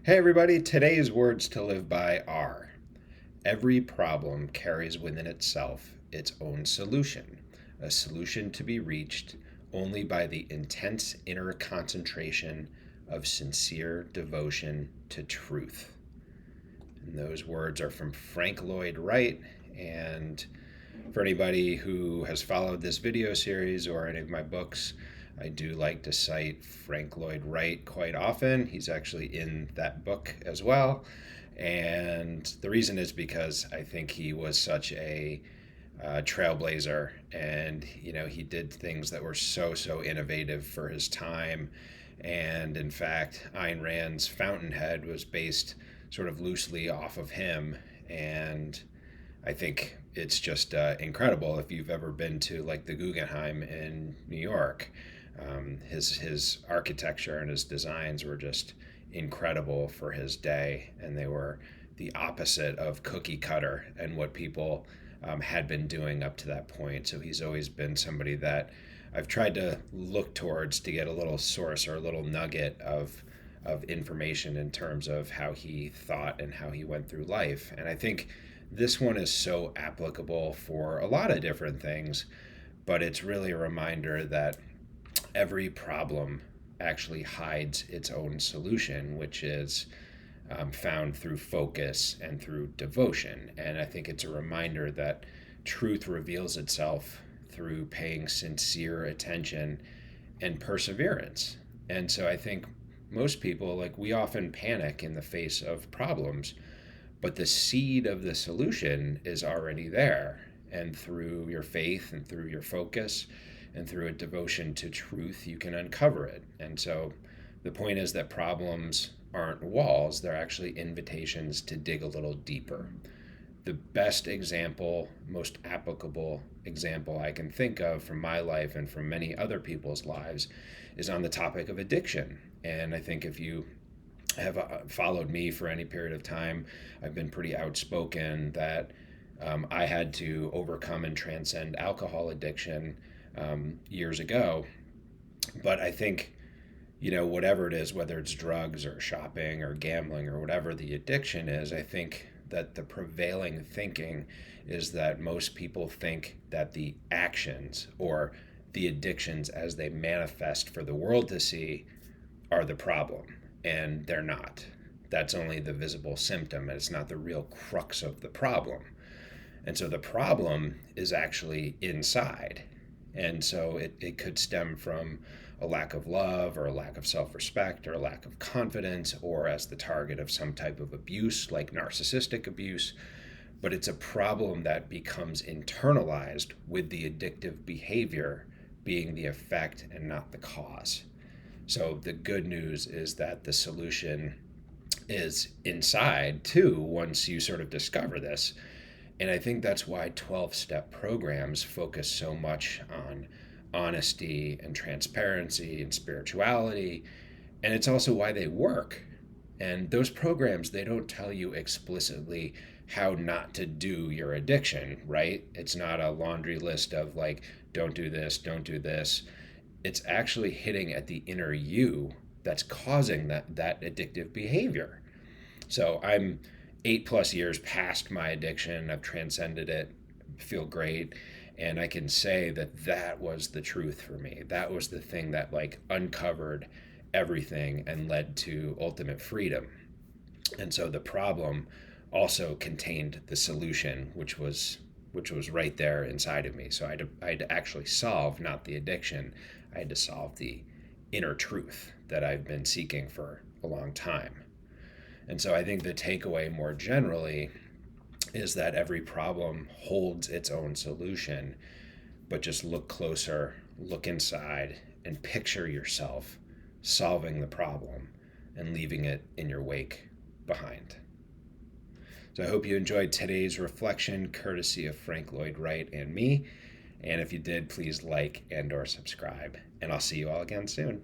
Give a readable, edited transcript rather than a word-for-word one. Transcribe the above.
Hey everybody, today's words to live by are: every problem carries within itself its own solution, a solution to be reached only by the intense inner concentration of sincere devotion to truth. And those words are from Frank Lloyd Wright. And for anybody who has followed this video series or any of my books, I do like to cite Frank Lloyd Wright quite often. He's actually in that book as well. And the reason is because I think he was such a trailblazer, and he did things that were so innovative for his time. And in fact, Ayn Rand's Fountainhead was based sort of loosely off of him. And I think it's just incredible. If you've ever been to like the Guggenheim in New York, his architecture and his designs were just incredible for his day, and they were the opposite of cookie cutter and what people had been doing up to that point. So he's always been somebody that I've tried to look towards to get a little source or a little nugget of information in terms of how he thought and how he went through life. And I think this one is so applicable for a lot of different things, but it's really a reminder that every problem actually hides its own solution, which is found through focus and through devotion. And I think it's a reminder that truth reveals itself through paying sincere attention and perseverance. And so I think most people, like, we often panic in the face of problems, but the seed of the solution is already there. And through your faith and through your focus and through a devotion to truth, you can uncover it. And so the point is that problems aren't walls, they're actually invitations to dig a little deeper. The best example, most applicable example I can think of from my life and from many other people's lives is on the topic of addiction. And I think if you have followed me for any period of time, I've been pretty outspoken that I had to overcome and transcend alcohol addiction years ago. But I think, whatever it is, whether it's drugs or shopping or gambling or whatever the addiction is, I think that the prevailing thinking is that most people think that the actions or the addictions as they manifest for the world to see are the problem, and they're not. That's only the visible symptom, and it's not the real crux of the problem. And so the problem is actually inside. And so it could stem from a lack of love or a lack of self-respect or a lack of confidence, or as the target of some type of abuse like narcissistic abuse. But it's a problem that becomes internalized, with the addictive behavior being the effect and not the cause. So the good news is that the solution is inside too, once you sort of discover this. And I think that's why 12-step programs focus so much on honesty and transparency and spirituality. And it's also why they work. And those programs, they don't tell you explicitly how not to do your addiction, right? It's not a laundry list of like, don't do this, don't do this. It's actually hitting at the inner you that's causing that addictive behavior. So I'm 8+ years past my addiction. I've transcended it, feel great. And I can say that that was the truth for me. That was the thing that like uncovered everything and led to ultimate freedom. And so the problem also contained the solution, which was right there inside of me. So I had to actually solve not the addiction. I had to solve the inner truth that I've been seeking for a long time. And so I think the takeaway more generally is that every problem holds its own solution, but just look closer, look inside, and picture yourself solving the problem and leaving it in your wake behind. So I hope you enjoyed today's reflection, courtesy of Frank Lloyd Wright and me. And if you did, please like and or subscribe. And I'll see you all again soon.